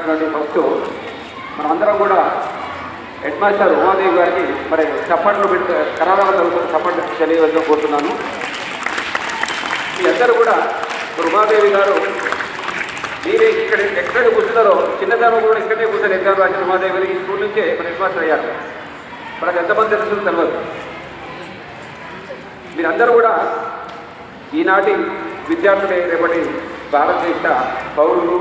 మాట్లాడుతున్నటువంటి ఫస్ట్ మనం అందరం కూడా హెడ్ మాస్టర్ ఉమాదేవి గారికి మరి చప్పట్లు పెట్టి కరారాల తరగతి చప్పట్లు తెలియవలసిన కోరుతున్నాను. మీ అందరూ కూడా ఉమాదేవి గారు మీరు ఇక్కడ ఎక్కడ కూర్చున్నారో చిన్నతనం కూడా ఇక్కడే కూర్చొని ఎగ్జామ్ రాసిన ఉమాదేవి ఈ స్కూల్ నుంచే మన హెడ్ మాస్టర్ అయ్యారు. మనకు ఎంతమంది తెలుస్తుందో తెలియదు. మీరందరూ కూడా ఈనాటి విద్యార్థులే రేపటి భారతదేశ పౌరులు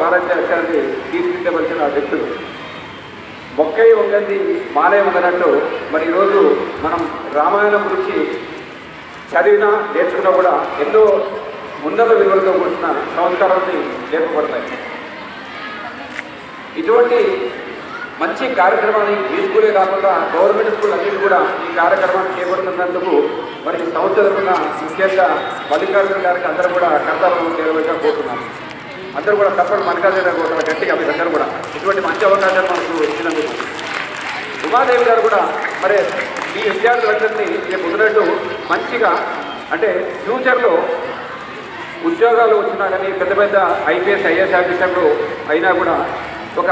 భారతదేశాన్ని తీర్చిదిద్దవలసిన వ్యక్తులు. మొక్కై వంగంది మాలే వంగనట్టు మరి ఈరోజు మనం రామాయణం గురించి చదివినా నేర్చుకున్నా కూడా ఎన్నో ముందర విలువలతో కూర్చున్న సంస్కారాన్ని నేర్పబడతాయి. ఇటువంటి మంచి కార్యక్రమాన్ని ఈ స్కూలే కాకుండా గవర్నమెంట్ స్కూల్ అన్నిటి కూడా ఈ కార్యక్రమాన్ని చేపడుతున్నందుకు మరి సంస్థలున్న ముఖ్యంగా మల్లికార్జున గారికి అందరూ కూడా కర్తవ్యం చేయవలసిన కోరుతున్నాను. అందరూ కూడా తప్పని మల్లికార్జున కోరుతున్నారు గట్టిగా మీరందరూ కూడా ఇటువంటి మంచి అవకాశాలు మనకు ఇచ్చినందుకు. ఉమాదేవి గారు కూడా మరి ఈ విద్యార్థులందరినీ రేపు ఉన్నట్టు మంచిగా అంటే ఫ్యూచర్లో ఉద్యోగాలు వచ్చినా కానీ పెద్ద పెద్ద ఐపీఎస్ ఐఏఎస్ ఆఫీసర్లు అయినా కూడా ఒక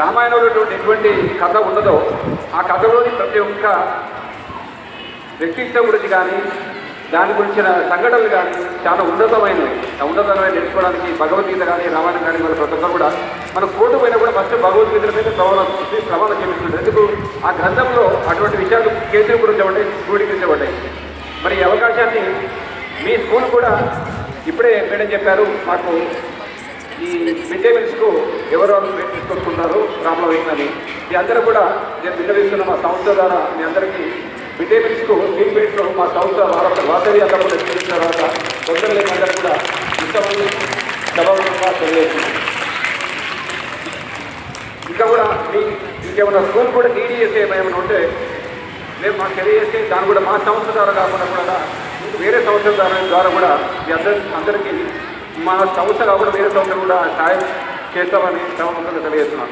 రామాయణంలో ఎటువంటి కథ ఉన్నదో ఆ కథలోని ప్రతి ఒక్క వ్యక్తిత్వం గురించి కానీ దాని గురించిన సంఘటనలు కానీ చాలా ఉన్నతమైనవి. ఉన్నతమైన నేర్చుకోవడానికి భగవద్గీత కానీ రామాయణం కానీ మన ప్రతి ఒక్కరు కూడా మన కోర్టు పైన కూడా ఫస్ట్ భగవద్గీత మీద ప్రమాణం చేపిస్తుంది. ఎందుకు ఆ గ్రంథంలో అటువంటి విషయాలు కేంద్రీకరించబడ్డాయి, క్రోడీకరించబడ్డాయి. మరి ఈ అవకాశాన్ని మీ స్కూల్ కూడా ఇప్పుడే మేడం చెప్పారు, మాకు ఈ మిడ్ డే మీల్స్కు ఎవరు తీసుకొస్తున్నారు రామలో వేయిందని మీ అందరూ కూడా నేను విన్నవిస్తున్న మా సంస్థ ద్వారా మీ అందరికీ మిడ్ డే మీల్స్కు ట్రీట్మెంట్లో మా సంస్థ వాసవి అందరూ కూడా ఎక్స్పీరియన్స్ తర్వాత తొందరగా లేని అందరూ కూడా ఇంతమంది సభాముఖంగా తెలియజేస్తున్నాం. ఇంకా కూడా మీ ఇంకేమైనా స్కూల్ కూడా టీడీఎస్ ఏమైనా ఉంటే మేము మాకు తెలియజేస్తే దాన్ని కూడా మా సంస్థ ద్వారా కాకుండా కూడా వేరే సంస్థల ద్వారా కూడా మీ అందరికీ మా సంస్థ కాకుండా వేరే సంస్థ కూడా సాయం చేస్తామని సభాముఖంగా తెలియజేస్తున్నాను.